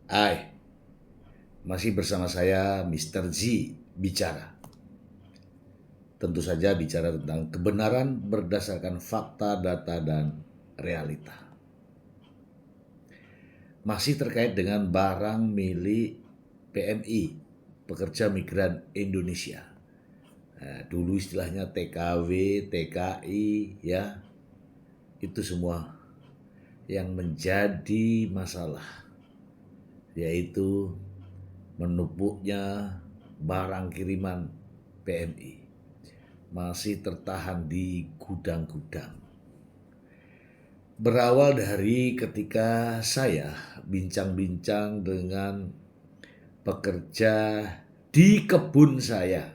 Hai, masih bersama saya Mr. Z bicara. Tentu saja bicara tentang kebenaran berdasarkan fakta, data, dan realita. Masih terkait dengan barang milik PMI, Pekerja Migran Indonesia. Dulu istilahnya TKW, TKI, ya, itu semua yang menjadi masalah, yaitu menumpuknya barang kiriman PMI masih tertahan di gudang-gudang. Berawal dari ketika saya bincang-bincang dengan pekerja di kebun saya.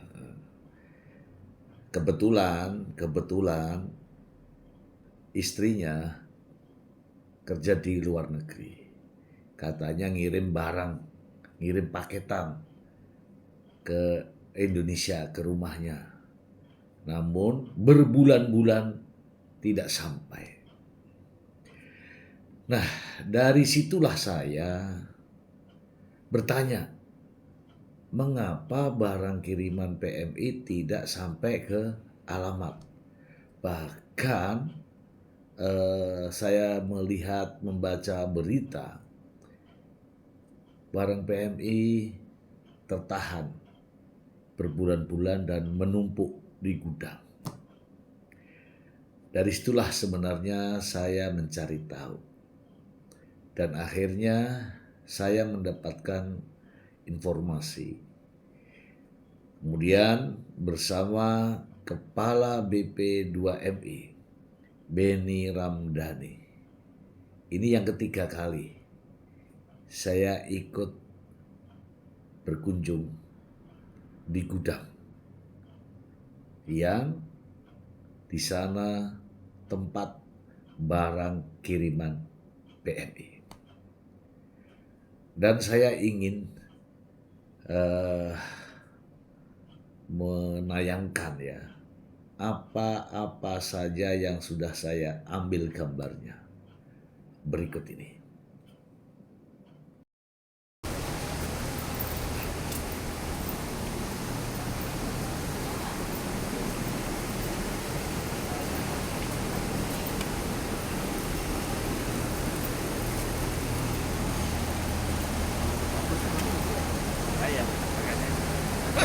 Kebetulan istrinya kerja di luar negeri. Katanya ngirim barang, ngirim paketan ke Indonesia, ke rumahnya. Namun berbulan-bulan tidak sampai. Nah, dari situlah saya bertanya, mengapa barang kiriman PMI tidak sampai ke alamat? Bahkan saya melihat, membaca berita, barang PMI tertahan berbulan-bulan dan menumpuk di gudang. Dari situlah sebenarnya saya mencari tahu. Dan akhirnya saya mendapatkan informasi. Kemudian bersama Kepala BP2MI, Beni Ramdhani. Ini yang ketiga kali saya ikut berkunjung di gudang yang di sana tempat barang kiriman PMI. Dan saya ingin menayangkan ya apa-apa saja yang sudah saya ambil gambarnya berikut ini.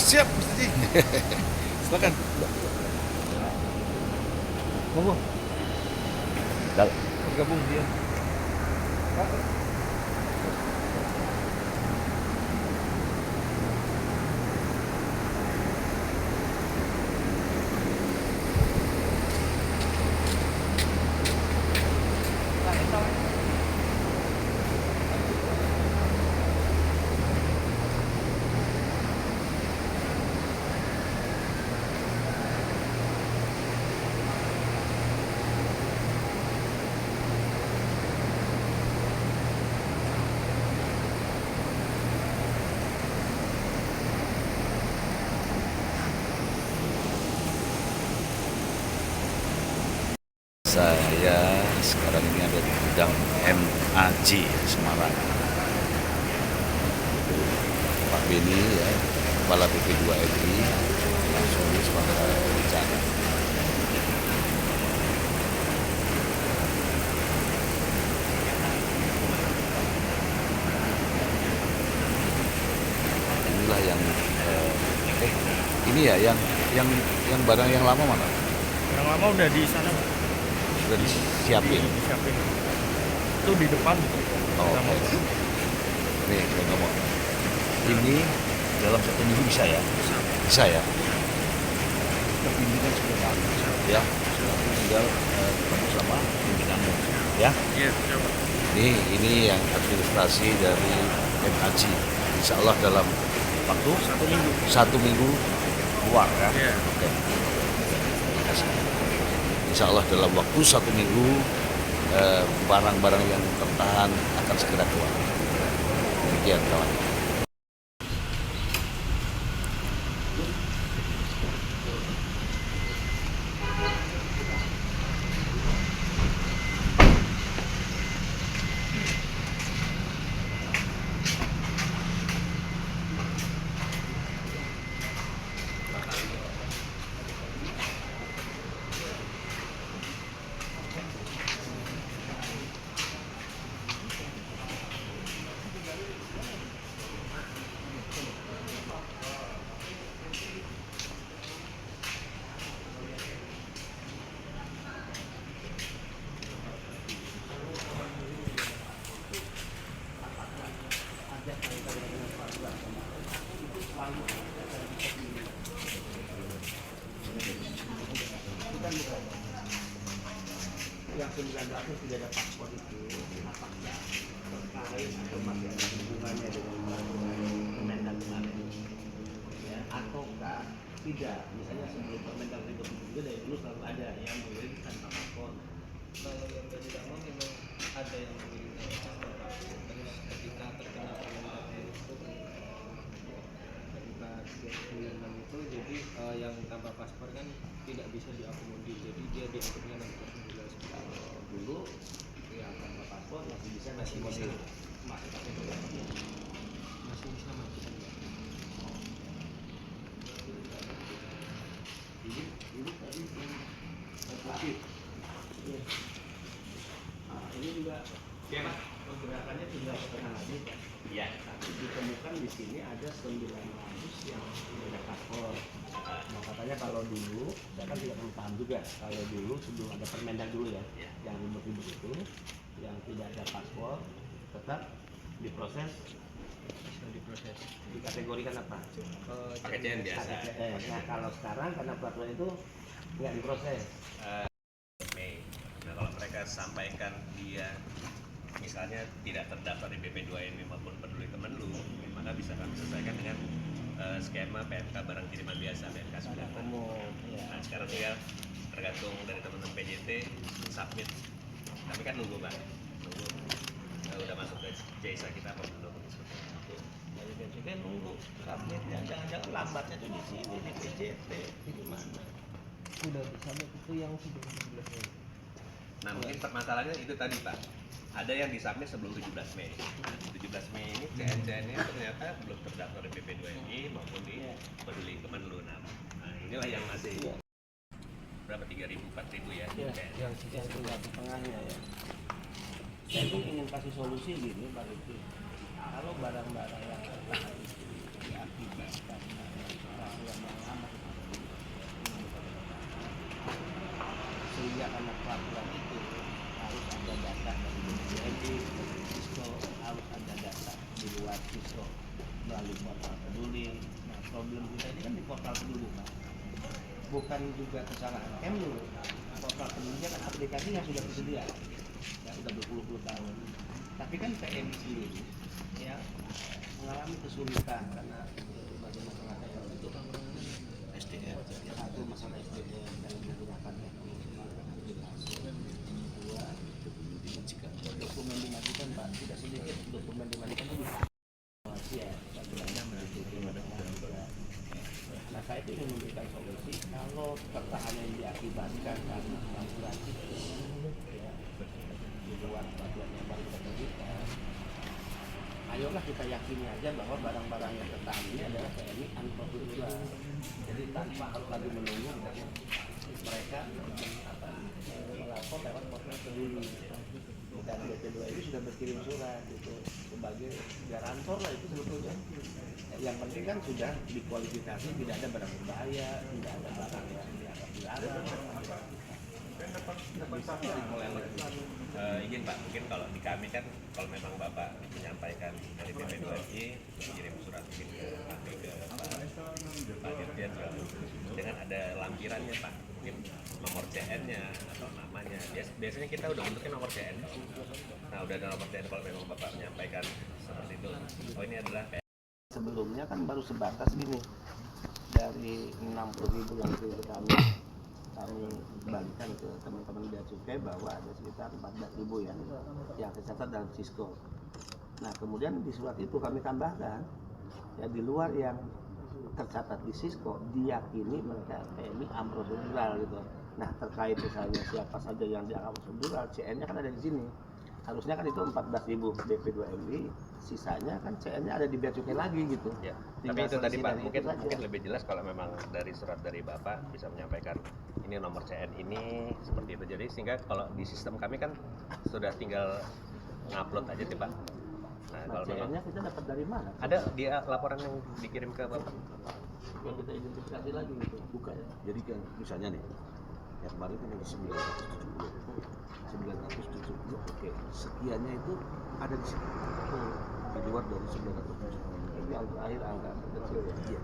Siap, Mr. Ji. Silakan. Monggo. Bergabung dia. Saya sekarang ini ada di gudang MAJ Semarang. Itu Pak Beni ya, Kepala BP2MI langsung suara bicara. Inilah yang ini ya yang barang yang lama mana? Yang lama udah di sana, Pak. Sudah disiapin. Disiapin. Itu di depan. Oh, Sama. oke. Nih, saya ngomong. Ini dalam 1 minggu bisa ya? Bisa ya? Tapi ini kan sudah bagus. Ya, tinggal ketemu sama pimpinanmu. Ya? Iya, coba. Ini yang administrasi dari MAJ. Insya Allah dalam waktu 1 minggu. 1 minggu keluar ya. Iya. Oke. Terima kasih. Insya Allah dalam waktu 1 minggu barang-barang yang tertahan akan segera keluar. Demikian kawan. palu bukan yang 19 tidak ada paspor itu apakah terkait atau masih ada hubungannya dengan peraturan Permendag kemarin ya ataukah tidak, misalnya sebelum Permendag itu dari dulu selalu ada yang boleh tanpa paspor. Kalau yang dari lama memang ada yang memiliki paspor, terus ketika terkena Permendag itu ketika 36 itu jadi yang tanpa paspor kan tidak bisa diakomodir, jadi dia diaturnya nanti Dulu yang tanpa paspor masih bisa masih bisa masih pakai paspor. masih bisa melakukan Ini tadi yang terakhir. Nah, ini juga ya Pak, pergerakannya sudah setengah lagi Pak. Iya. Tapi ditemukan di sini ada 900 yang tidak ada paspor. Nah, katanya kalau dulu, saya kan tidak paham juga. Kalau dulu sebelum ada Permendag dulu ya, yang ribet-ribet itu, yang tidak ada paspor, tetap diproses. bisa diproses. Dikategorikan apa? Pakai CN biasa. Nah, kalau sekarang karena peraturan itu nggak diproses. Mei. Nah, kalau mereka sampaikan dia misalnya tidak terdaftar di BP2MI maupun Peduli Kemenlu, maka bisa kami selesaikan dengan skema PMK barang kiriman biasa, PMK 96. Nah, sekarang tinggal tergantung dari teman-teman PJT submit. Kami kan nunggu Pak, nunggu udah masuk ke JISA kita apa belum? Dari PJT nunggu submitnya, jangan-jangan lambatnya tuh di sini di PJT. Di mana? Sudah sampai itu yang sudah 17 Mei. Nah, mungkin permasalahannya itu tadi Pak. Ada yang disubmit sebelum 17 Mei. Nah, 17 Mei ini CN-CN-nya ternyata belum terdaftar di PP2MI maupun di Peduli Kemenlu. Nah, inilah yang masih berapa 3.000 4.000 ya. Ya, CN. yang sekian tengahnya ya. Saya tuh ingin kasih solusi gini Pak Riki. Kalau barang-barang yang tertahan diakibatkan peraturan yang lama sehingga karena peraturan itu harus ada data dari BPJD, Sisko, harus ada data di luar Sisko melalui portal Peduli. Nah, problem kita ini kan di portal Peduli Pak. Bukan juga kesalahan Kemlu. Portal Peduli kan aplikasinya sudah tersedia, ya sudah berpuluh-puluh tahun. Tapi kan PM sendiri ya mengalami kesulitan karena berbagai masalah itu SDM. Satu masalah SDM dan menggunakan dokumen dimajukan Pak, tidak sedikit dokumen dimajukan itu bisa ya, nah saya itu ingin memberikan solusi kalau pertahanan yang diakibatkan karena peraturan itu ya, di luar peraturan yang baru kita terbitkan, ayolah kita yakini aja bahwa barang-barang yang tertahan ini adalah PMI unproductible, jadi tanpa harus lagi menunggu mereka melapor lewat portal Peduli. Dan BP2 ini sudah berkirim surat itu sebagai garantor lah itu sebetulnya. Yang penting kan sudah dikualifikasi tidak ada barang berbahaya, tidak ada barang yang dianggap dilarang. Izin Pak, mungkin kalau di kami kan kalau memang Bapak menyampaikan dari PP2MI kirim surat mungkin ke Pak Dirjen dengan ada lampirannya Pak, mungkin nomor CN-nya atau namanya. Biasanya kita udah bentuknya nomor CN. Nah, udah ada nomor CN kalau memang Bapak menyampaikan seperti itu. Oh, ini adalah Sebelumnya kan baru sebatas gini, dari 60.000 yang kami bagikan ke teman-teman Bea Cukai bahwa ada sekitar 14.000 yang tercatat dalam Sisko. Nah, kemudian di surat itu kami tambahkan ya di luar yang tercatat di Sisko diyakini mereka PMI unprocedural gitu. Nah, terkait misalnya siapa saja yang dianggap prosedural, CN-nya kan ada di sini. Harusnya kan itu 14.000 BP2MI, sisanya kan CN-nya ada di Bea Cukai lagi gitu. ya. Tapi itu tadi Pak, mungkin lebih jelas kalau memang dari surat dari Bapak bisa menyampaikan ini nomor CN ini seperti itu. Jadi sehingga kalau di sistem kami kan sudah tinggal ngupload aja sih Pak. Nah, kalau memang CN-nya kita dapat dari mana? ada dia laporan yang dikirim ke Bapak. Yang kita identifikasi lagi gitu. Bukan. Jadi kan misalnya nih, yang kemarin kan ada 970. 970 oke. Sekiannya itu ada di sini. di luar dari 900. Itu yang terakhir angka kecil ya. Iya.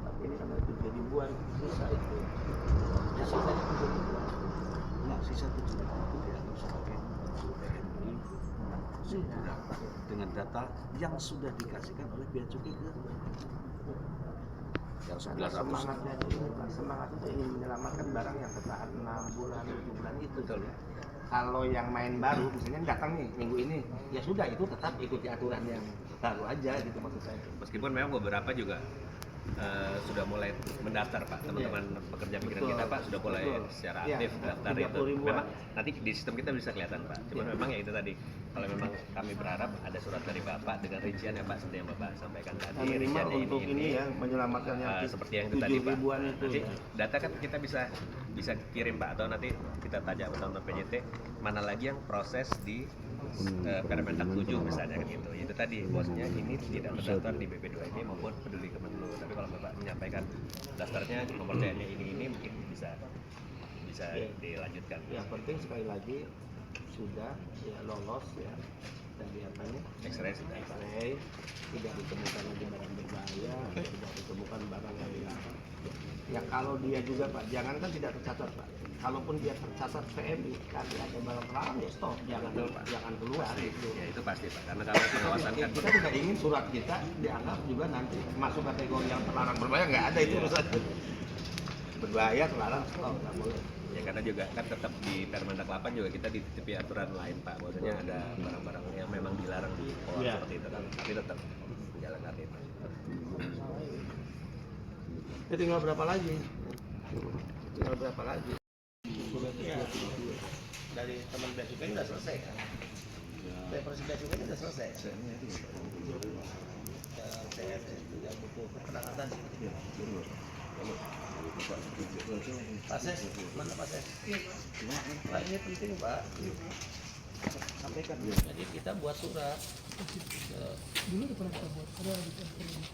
Tapi ini karena 7 ribuan sisa itu. Ya sisanya 7 ribuan. Enggak, sisa 7 ribu itu dianggap sebagai PMI dengan data yang sudah dikasihkan oleh Bea Cukai ke yang Karena 900. semangatnya itu, semangatnya itu ingin menyelamatkan barang yang bertahan 6 bulan, 7 bulan itu. Betul. Kalau yang main baru, misalnya datang nih minggu ini, ya sudah itu tetap ikuti aturan yang baru aja gitu maksud saya. Meskipun memang beberapa juga sudah mulai mendaftar Pak, teman-teman pekerja migran Betul. kita Pak sudah mulai Betul. secara Iya, aktif daftar 30 itu. ribuan. Memang nanti di sistem kita bisa kelihatan Pak. Cuman Iya. memang ya itu tadi, kalau memang kami berharap ada surat dari Bapak dengan rincian ya Pak, seperti yang Bapak sampaikan tadi. Nah, minimal rinciannya untuk ini ya menyelamatkan yang seperti yang itu 7 tadi Pak. ribuan itu. Nanti Ya. data kan kita bisa kirim Pak, atau nanti kita tanya ke teman PJT mana lagi yang proses di Permendak 7 misalnya kan gitu. Itu tadi bosnya ini tidak terdaftar di BP2MI maupun Peduli Kemenlu. Tapi kalau Bapak menyampaikan daftarnya nomor TNI ini mungkin bisa Ya. dilanjutkan. Yang penting sekali lagi sudah ya lolos ya dari apanya X-ray sudah. X-ray, tidak ditemukan lagi barang berbahaya, tidak ditemukan barang yang dilarang. Ya kalau dia juga Pak, jangan kan tidak tercatat Pak. Kalaupun dia tercatat PMI, tapi ada barang terlarang ya stop, jangan Betul, Pak. jangan keluar gitu. Ya itu pasti Pak, karena kalau pengawasan kan Kita tidak ingin surat kita dianggap juga nanti masuk kategori yang terlarang berbahaya, nggak ada itu Iya. urusannya. Berbahaya terlarang stop, nggak boleh. ya karena juga kan tetap di Permendak 8 juga kita dititipi aturan lain Pak, maksudnya ada barang-barang yang memang dilarang di bawah Iya. seperti itu kan, tapi tetap menjalankan itu. Ya tinggal berapa lagi? Tinggal berapa lagi? Ya, dari teman bea cukai udah selesai kan? Dari proses bea cukai udah selesai. Saya tidak butuh keterangan tadi. Pak Ses, mana Pak Ses? Pak ini penting Pak. Sampaikan. Jadi kita buat surat. Dulu udah pernah kita buat,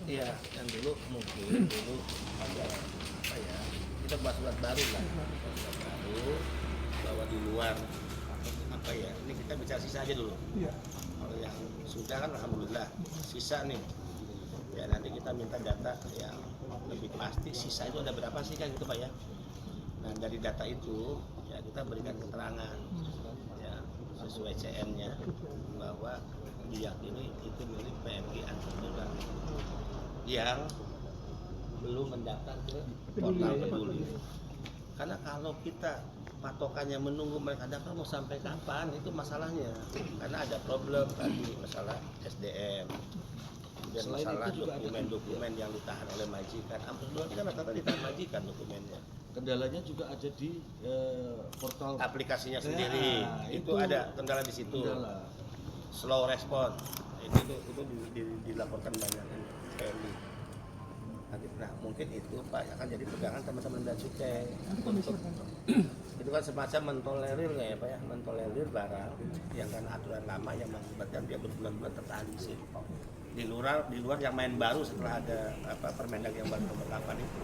Iya, yang dulu mungkin dulu ada apa ya? Kita buat surat baru lah. Surat baru bahwa di luar apa ya? Ini kita bicara sisa aja dulu. Iya. Kalau yang sudah kan alhamdulillah. Sisa nih. Ya nanti kita minta data yang lebih pasti sisa itu ada berapa sih kan gitu Pak ya. Nah dari data itu ya kita berikan keterangan ya sesuai CM-nya bahwa diyakini itu milik PMI Antarmuda yang belum mendaftar ke portal Peduli. Karena kalau kita patokannya menunggu mereka daftar mau sampai kapan itu masalahnya. Karena ada problem tadi masalah SDM. Dan Selain masalah itu juga ada dokumen-dokumen yang ditahan oleh majikan. Hampir dua kan rata-rata ditahan majikan dokumennya. Kendalanya juga ada di portal Aplikasinya Ya, sendiri itu ada kendala di situ. kendala. Slow respon itu dilaporkan banyak PMI. Nah mungkin itu Pak akan jadi pegangan teman-teman bea cukai untuk itu kan semacam mentolerir nggak ya Pak ya, mentolerir barang yang kan aturan lama yang mengakibatkan dia berbulan-bulan tertahan di sini di luar yang main baru setelah ada Permendag yang baru nomor 8 itu.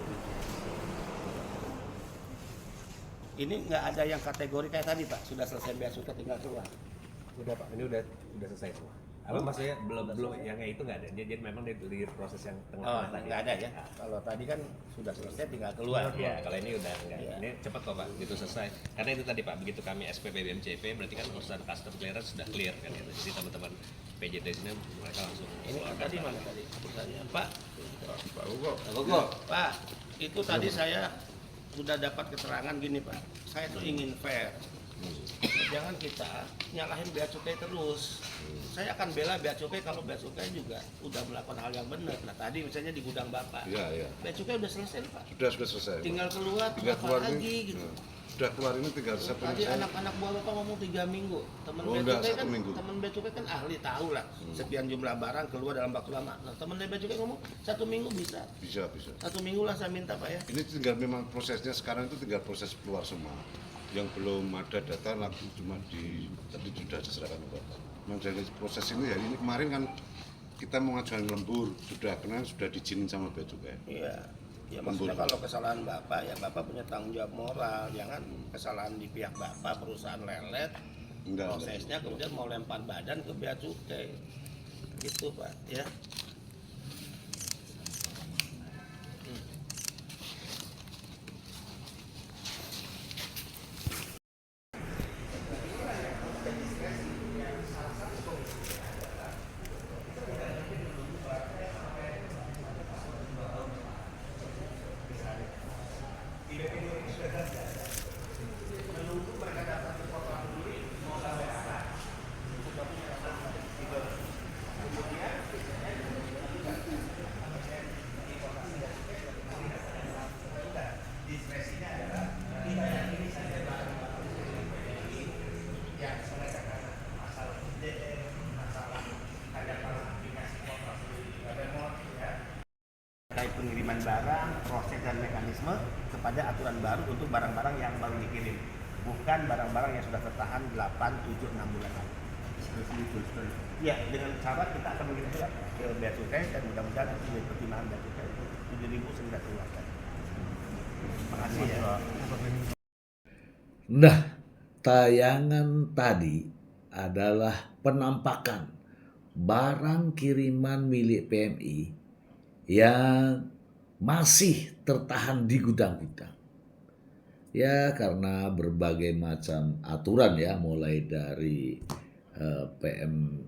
Ini nggak ada yang kategori kayak tadi Pak, sudah selesai bea cukai tinggal keluar. Udah Pak, ini udah selesai semua. Apa maksudnya belum yang kayak itu nggak ada. Jadi memang di proses yang Oh, tengah-tengah tadi. nggak ada ya. Kalau tadi kan sudah selesai tinggal keluar. Ya, kalau ini udah enggak. Iya. Ini cepat kok Pak, gitu selesai. Karena itu tadi Pak, begitu kami SPP BMCP berarti kan urusan custom clearance sudah clear kan gitu. Jadi teman-teman PJT sini mereka langsung Ini keluarkan tadi barang. mana tadi? Putusannya Pak. Pak Hugo. Pak, itu tadi saya sudah dapat keterangan gini Pak. Saya tuh ingin fair. Jangan kita nyalahin bea cukai terus. Saya akan bela bea cukai kalau bea cukai juga udah melakukan hal yang benar. Nah tadi misalnya di gudang Bapak, Iya. bea cukai udah selesai Pak. Sudah selesai. Pak. Tinggal keluar, Tinggal apa keluar lagi ini. gitu. Sudah keluar ini tinggal satu Tadi anak-anak buah Bapak ngomong 3 minggu. Teman Oh, bea enggak, cukai 1 kan, minggu. teman bea cukai kan ahli tahu lah sekian jumlah barang keluar dalam waktu lama. Nah teman bea cukai ngomong 1 minggu bisa. bisa. 1 minggu lah saya minta Pak ya. Ini tinggal memang prosesnya sekarang itu tinggal proses keluar semua. Yang belum ada data langsung cuma tadi sudah diserahkan ke Bapak. Nah, dari proses ini hari ini kemarin kan kita mau ngajukan lembur karena sudah diizinin sama bea cukai. Iya. Ya maksudnya kalau kesalahan Bapak ya Bapak punya tanggung jawab moral. Jangan kesalahan di pihak Bapak perusahaan lelet. Enggak. Prosesnya kemudian mau lempar badan ke bea cukai. Gitu Pak ya. Terkait pengiriman barang, proses dan mekanisme kepada aturan baru untuk barang-barang yang baru dikirim, bukan barang-barang yang sudah tertahan 8, 7, 6 bulan lalu. Ya, dengan syarat kita akan mengirim surat ke Bea Cukai dan mudah-mudahan itu menjadi pertimbangan Bea Cukai untuk 7.000 segera keluarkan. Terima kasih ya. Nah, tayangan tadi adalah penampakan barang kiriman milik PMI yang masih tertahan di gudang-gudang. Ya, karena berbagai macam aturan ya, mulai dari PM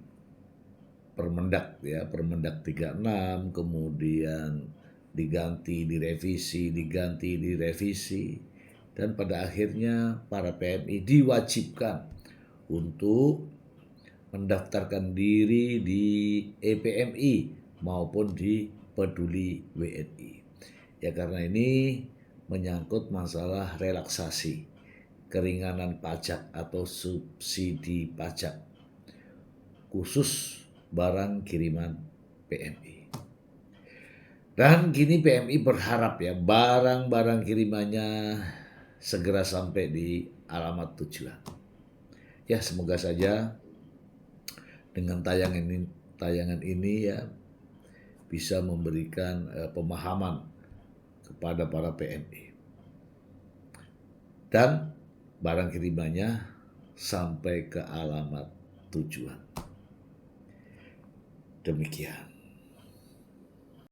Permendak ya, Permendak 36, kemudian diganti, direvisi, dan pada akhirnya para PMI diwajibkan untuk mendaftarkan diri di EPMI maupun di Peduli WNI. Ya, karena ini menyangkut masalah relaksasi, keringanan pajak atau subsidi pajak khusus barang kiriman PMI. Dan kini PMI berharap ya barang-barang kirimannya segera sampai di alamat tujuan. Ya, semoga saja dengan tayangan ini ya bisa memberikan pemahaman kepada para PMI. Dan barang kirimannya sampai ke alamat tujuan. Demikian.